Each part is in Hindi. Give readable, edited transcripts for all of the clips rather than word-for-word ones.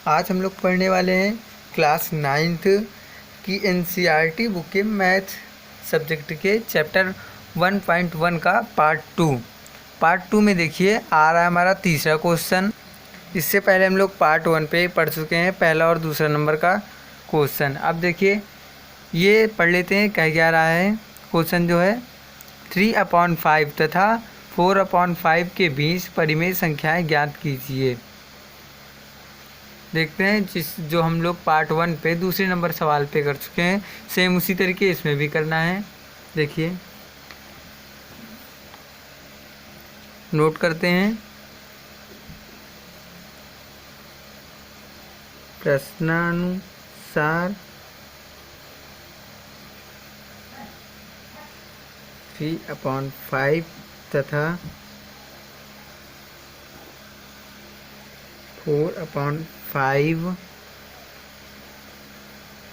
आज हम लोग पढ़ने वाले हैं क्लास 9th की एनसीईआरटी बुक के मैथ सब्जेक्ट के चैप्टर 1.1 का पार्ट टू में देखिए आ रहा है हमारा तीसरा क्वेश्चन। इससे पहले हम लोग पार्ट 1 पे पढ़ चुके हैं पहला और दूसरा नंबर का क्वेश्चन। अब देखिए ये पढ़ लेते हैं क्या रहा है। क्वेश्चन जो है 3/5 तथा 4/5 के बीच परिमेय संख्याएं ज्ञात कीजिए। देखते हैं जो हम लोग पार्ट 1 पे दूसरे नंबर सवाल पे कर चुके हैं, सेम उसी तरीके इसमें भी करना है। देखिए नोट करते हैं। प्रश्नानुसार 3/5 तथा 4/5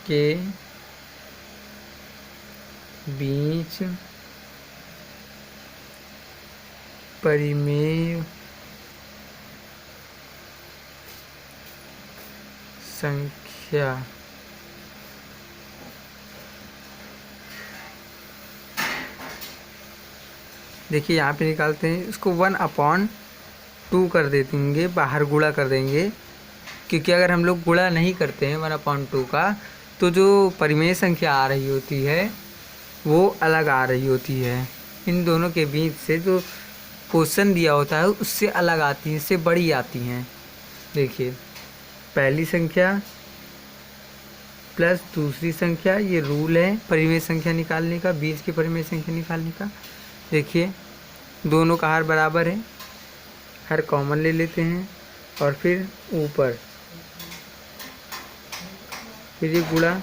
के बीच परिमेय संख्या देखिए यहाँ पे निकालते हैं, इसको 1/2 कर देंगे, बाहर गुणा कर देंगे, क्योंकि अगर हम लोग गुणा नहीं करते हैं 1/2 का तो जो परिमेय संख्या आ रही होती है वो अलग आ रही होती है। इन दोनों के बीच से जो क्वेश्चन दिया होता है उससे अलग आती हैं, इससे बड़ी आती हैं। देखिए पहली संख्या प्लस दूसरी संख्या, ये रूल है परिमेय संख्या निकालने का, बीच की परिमेय संख्या निकालने का। देखिए दोनों का हर बराबर है, हर कॉमन ले लेते हैं और फिर ऊपर फिर ये गुणा,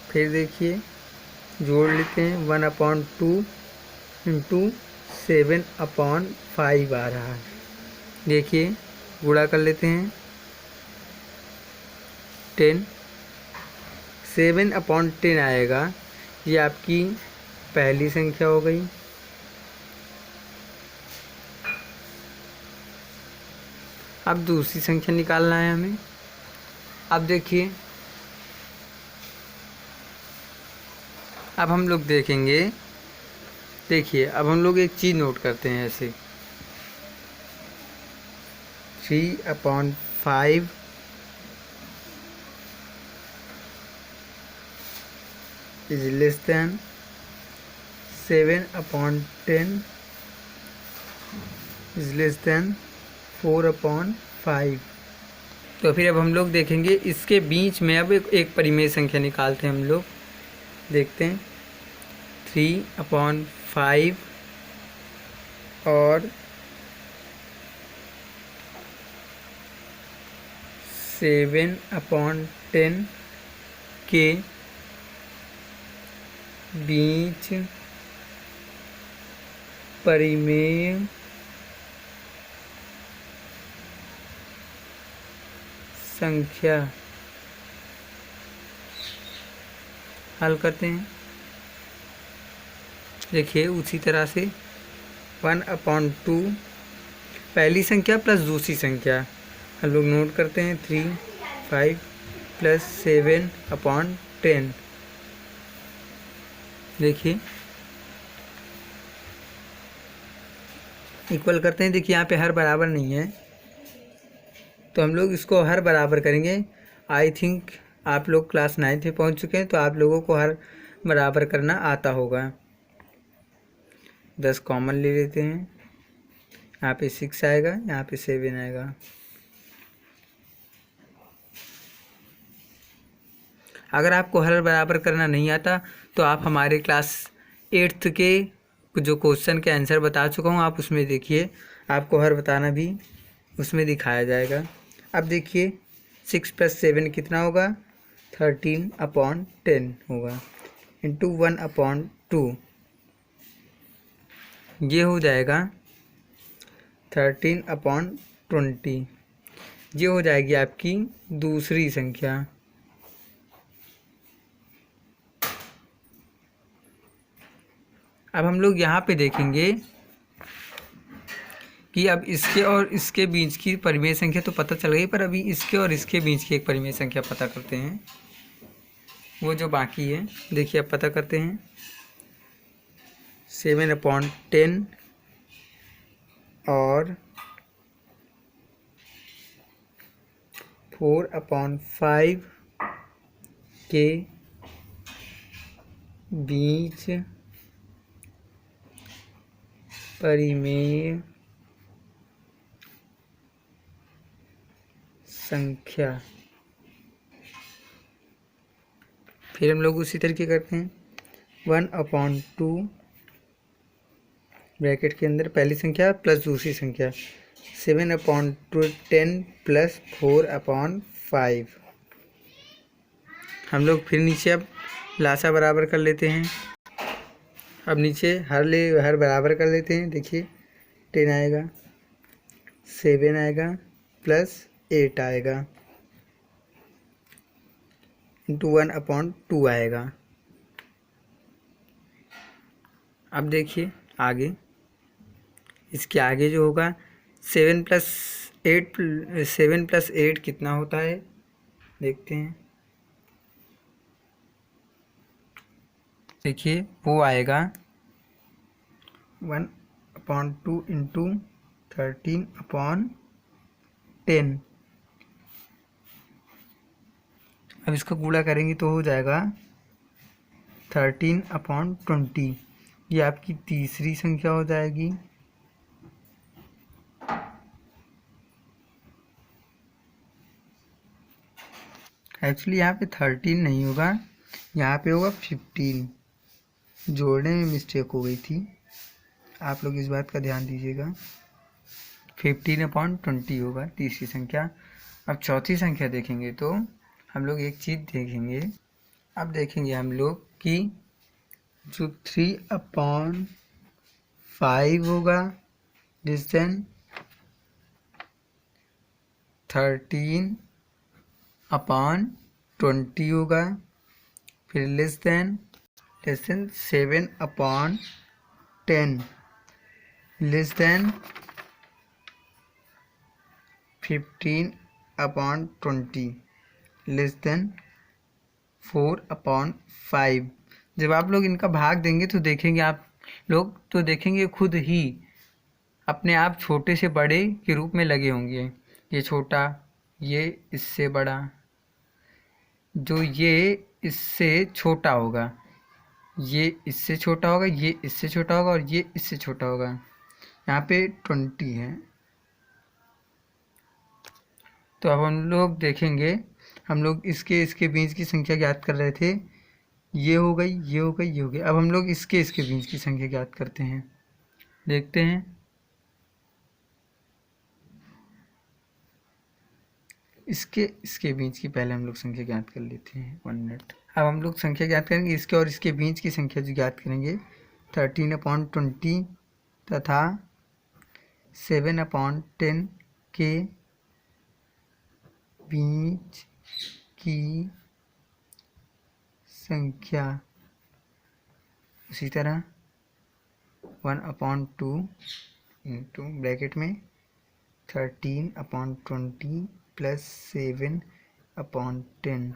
फिर देखिए जोड़ लेते हैं 1/2 इंटू 7/5 आ रहा है। देखिए गुणा कर लेते हैं 10, 7/10 आएगा। ये आपकी पहली संख्या हो गई। अब दूसरी संख्या निकालना है हमें। अब देखिए अब हम लोग देखेंगे, देखिए अब हम लोग एक चीज़ नोट करते हैं ऐसे 3/5 is less than 7/10 is less than 4/5। तो फिर अब हम लोग देखेंगे इसके बीच में अब एक परिमेय संख्या निकालते हैं हम लोग। देखते हैं 3/5 और 7/10 के बीच परिमेय संख्या हल करते हैं। देखिए उसी तरह से 1/2 पहली संख्या प्लस दूसरी संख्या हम लोग नोट करते हैं 3, 5 प्लस 7/10। देखिए इक्वल करते हैं। देखिए यहाँ पे हर बराबर नहीं है तो हम लोग इसको हर बराबर करेंगे। आई थिंक आप लोग क्लास 9th में पहुँच चुके हैं तो आप लोगों को हर बराबर करना आता होगा। 10 कॉमन ले लेते हैं, यहाँ पे 6 आएगा, यहाँ पे 7 आएगा। अगर आपको हर बराबर करना नहीं आता तो आप हमारे क्लास 8th के जो क्वेश्चन के आंसर बता चुका हूँ आप उसमें देखिए, आपको हर बताना भी उसमें दिखाया जाएगा। अब देखिए 6 + 7 कितना होगा, 13/10 होगा इंटू 1/2, ये हो जाएगा 13/20। ये हो जाएगी आपकी दूसरी संख्या। अब हम लोग यहाँ पे देखेंगे कि अब इसके और इसके बीच की परिमेय संख्या तो पता चल गई, पर अभी इसके और इसके बीच की एक परिमेय संख्या पता करते हैं, वो जो बाकी है। देखिए अब पता करते हैं। 7/10 और 4/5 के बीच परिमेय संख्या। फिर हम लोग उसी तरीके करते हैं। 1/2 ब्रैकेट के अंदर पहली संख्या प्लस दूसरी संख्या, 7/10 प्लस 4/5। हम लोग फिर नीचे अब लासा बराबर कर लेते हैं। अब नीचे हर बराबर कर लेते हैं। देखिए 10 आएगा, 7 आएगा, प्लस 8 आएगा, इंटू 1/2 आएगा। अब देखिए आगे, इसके आगे जो होगा 7+8 कितना होता है देखते हैं। देखिए वो आएगा 1/2 इंटू 13/10। अब इसको गुणा करेंगे तो हो जाएगा 13/20। ये आपकी तीसरी संख्या हो जाएगी। एक्चुअली यहाँ पे 13 नहीं होगा, यहाँ पे होगा 15। जोड़ने में मिस्टेक हो गई थी, आप लोग इस बात का ध्यान दीजिएगा। 15/20 होगा तीसरी संख्या। अब चौथी संख्या देखेंगे तो हम लोग एक चीज़ देखेंगे। अब देखेंगे हम लोग कि जो 3/5 होगा लेस देन 13/20 होगा, फिर less than 7/10, less than 15/20, less than 4/5। जब आप लोग इनका भाग देंगे तो देखेंगे आप लोग तो देखेंगे खुद ही अपने आप छोटे से बड़े के रूप में लगे होंगे। ये छोटा, ये इससे बड़ा, जो ये इससे छोटा होगा, ये इससे छोटा होगा, ये इससे छोटा होगा और ये इससे छोटा होगा। यहाँ पे 20 है। तो अब हम लोग देखेंगे, हम लोग इसके बीच की संख्या ज्ञात कर रहे थे। ये हो गई, ये हो गई, ये हो गई। अब हम लोग इसके बीच की संख्या ज्ञात करते हैं। देखते हैं। इसके बीच की पहले हम लोग संख्या ज्ञात कर लेते हैं। 1 मिनट। अब हम लोग संख्या ज्ञात करेंगे, इसके और इसके बीच की संख्या जो ज्ञात करेंगे 13/20 तथा 7/10 के बीच की संख्या। उसी तरह 1/2 इंटू ब्रैकेट में 13/20 प्लस 7/10,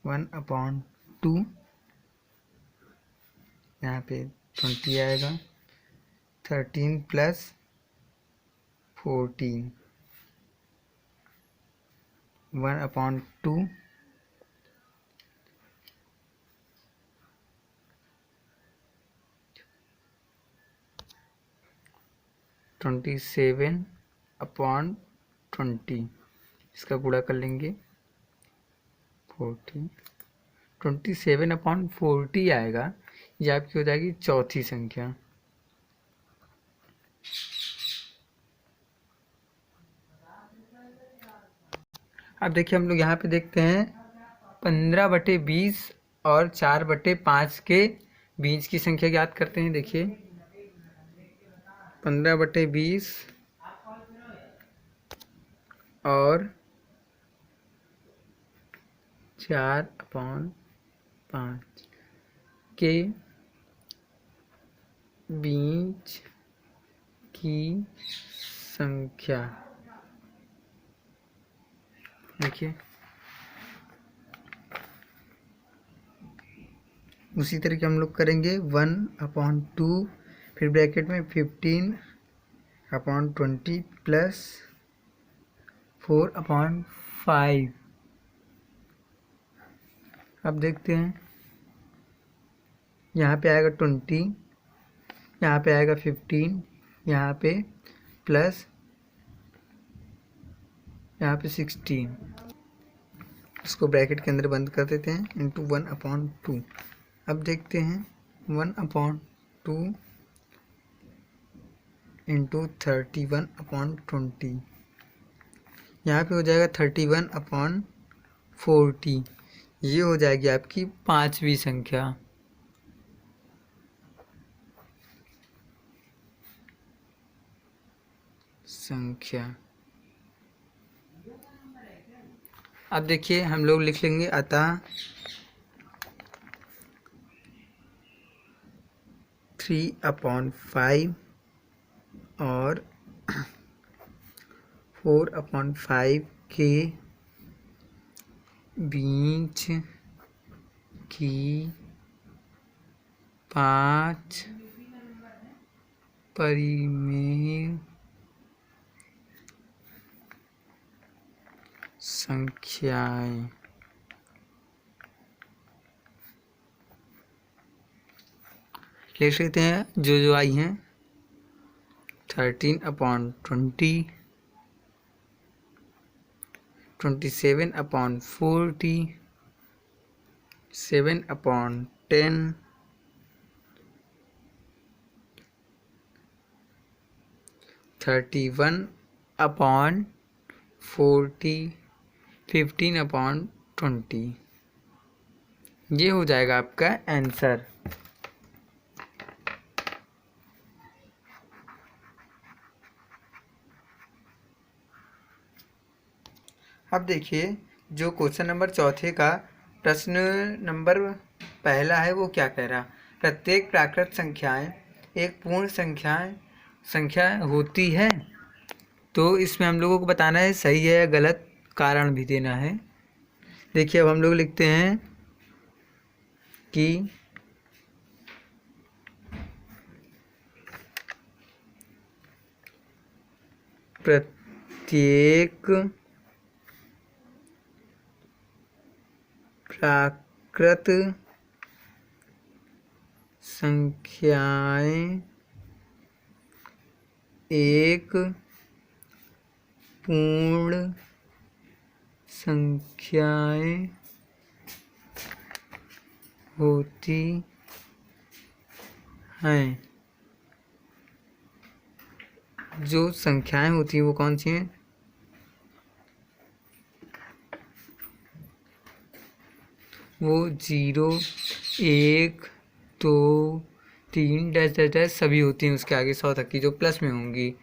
1/2, यहाँ पे 20 आएगा, 13 प्लस 14, 1/2, 27/20। इसका गुणा कर लेंगे 40, 27/40 आएगा। ये आपकी हो जाएगी चौथी संख्या। अब देखिए हम लोग यहाँ पे देखते हैं 15/20 और 4/5 के बीच की संख्या ज्ञात करते हैं। देखिए 15/20 और 4/5 के बीच की संख्या। देखिए उसी तरीके हम लोग करेंगे 1/2, फिर ब्रैकेट में 15/20 प्लस 4/5। अब देखते हैं, यहाँ पे आएगा 20, यहाँ पे आएगा 15, यहाँ पे प्लस यहाँ पे 16। इसको ब्रैकेट के अंदर बंद कर देते हैं, इंटू 1/2। अब देखते हैं 1/2 इंटू 31/20, यहाँ पे हो जाएगा 31/40। ये हो जाएगी आपकी 5वीं संख्या। अब देखिए हम लोग लिख लेंगे, अतः 3/5 और 4/5 के बीच की 5 परिमेय संख्याएं। लिख सकते हैं जो आई हैं, 13/20, 27/40, 7/10, 31/40, 15/20। ये हो जाएगा आपका आंसर। अब देखिए जो क्वेश्चन नंबर चौथे का प्रश्न नंबर पहला है वो क्या कह रहा, प्रत्येक प्राकृत संख्याएं एक पूर्ण संख्या होती है। तो इसमें हम लोगों को बताना है सही है या गलत, कारण भी देना है। देखिए अब हम लोग लिखते हैं कि प्रत्येक प्राकृत संख्याएं एक पूर्ण संख्याएं होती हैं। जो संख्याएं होती हैं वो कौन सी हैं, वो 0, 1, 2, 3 डैश डैश डैश सभी होती हैं, उसके आगे 100 तक की जो प्लस में होंगी।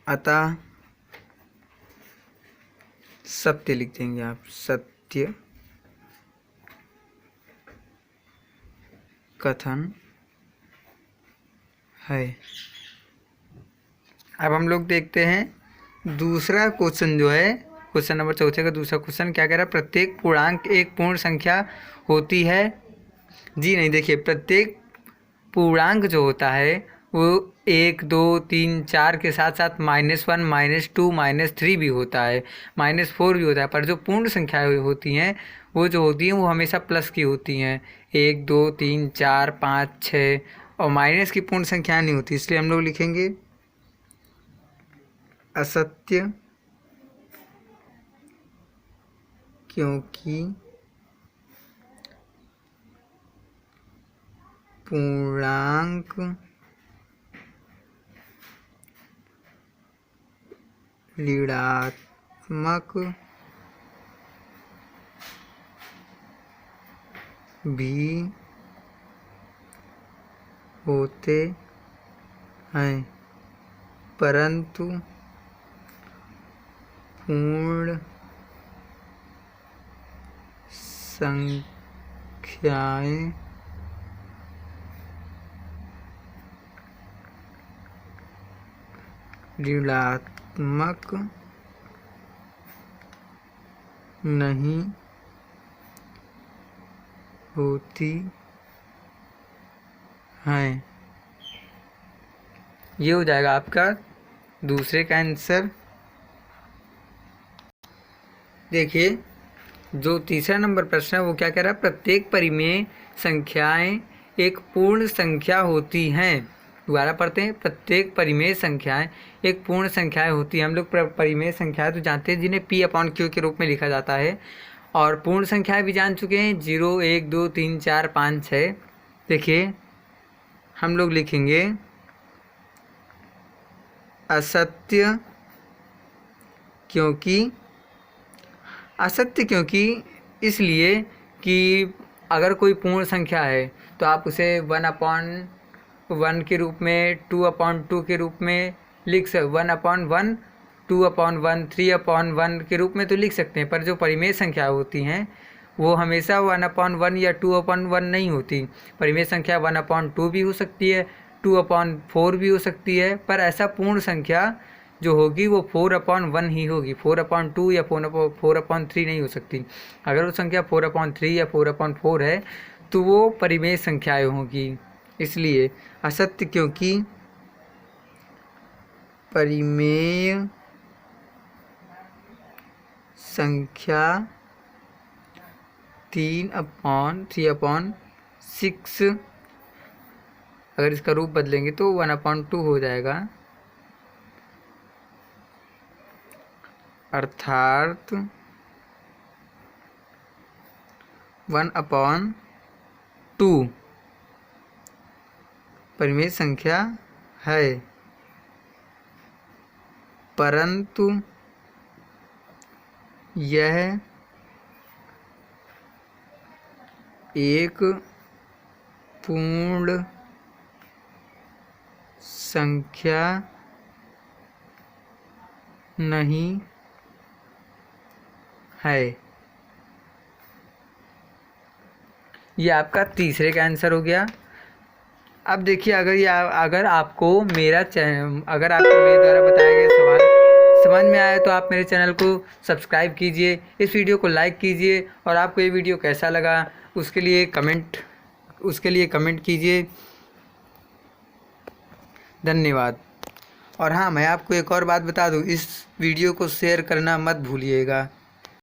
अतः सत्य लिख देंगे आप, सत्य कथन है। अब हम लोग देखते हैं दूसरा क्वेश्चन जो है, क्वेश्चन नंबर चौथे का दूसरा क्वेश्चन क्या कह रहा है, प्रत्येक पूर्णांक एक पूर्ण संख्या होती है। जी नहीं, देखिए प्रत्येक पूर्णांक जो होता है वो 1, 2, 3, 4 के साथ साथ -1, -2, -3 भी होता है, -4 भी होता है, पर जो पूर्ण संख्याएं होती हैं वो जो होती हैं वो हमेशा प्लस की होती हैं। 1, 2, 3, 4, 5, 6 और माइनस की पूर्ण संख्याएं नहीं होती, इसलिए हम लोग लिखेंगे असत्य, क्योंकि पूर्णांक ऋणात्मक भी होते हैं, परंतु पूर्ण संख्याएं ऋणात्मक नहीं होती हैं। ये हो जाएगा आपका दूसरे का आंसर। देखिए जो तीसरा नंबर प्रश्न है वो क्या कह रहा है, प्रत्येक परिमेय संख्याएं एक पूर्ण संख्या होती हैं। दोबारा पढ़ते हैं, प्रत्येक परिमेय संख्याएं एक पूर्ण संख्याएं होती हैं। हम लोग परिमेय संख्याएं तो जानते हैं जिन्हें P/Q के रूप में लिखा जाता है, और पूर्ण संख्याएं भी जान चुके हैं, 0 1 2 3 4 5 6। देखिए हम लोग लिखेंगे असत्य क्योंकि इसलिए कि अगर कोई पूर्ण संख्या है तो आप उसे 1/1 के रूप में, 2/2 के रूप में लिख 1/1, 2/1, 3/1 के रूप में तो लिख सकते हैं। पर जो परिमेय संख्या होती हैं वो हमेशा 1/1 या 2/1 नहीं होती। परिमेय संख्या 1/2 भी हो सकती है, 2/4 भी हो सकती है, पर ऐसा पूर्ण संख्या जो होगी वो 4/1 ही होगी। 4/2 या 4/3 नहीं हो सकती। अगर वो संख्या 4/3 या 4/4 है तो वो परिमेय संख्याएं होगी। इसलिए असत्य क्योंकि परिमेय संख्या 3/3/6, अगर इसका रूप बदलेंगे तो 1/2 हो जाएगा, अर्थात 1/2 परिमेय संख्या है, परंतु यह एक पूर्ण संख्या नहीं है। ये आपका तीसरे का आंसर हो गया। अब देखिए अगर आपको मेरे द्वारा बताया गया सवाल समझ में आया तो आप मेरे चैनल को सब्सक्राइब कीजिए, इस वीडियो को लाइक कीजिए, और आपको ये वीडियो कैसा लगा उसके लिए कमेंट कीजिए। धन्यवाद। और हाँ, मैं आपको एक और बात बता दूं, इस वीडियो को शेयर करना मत भूलिएगा।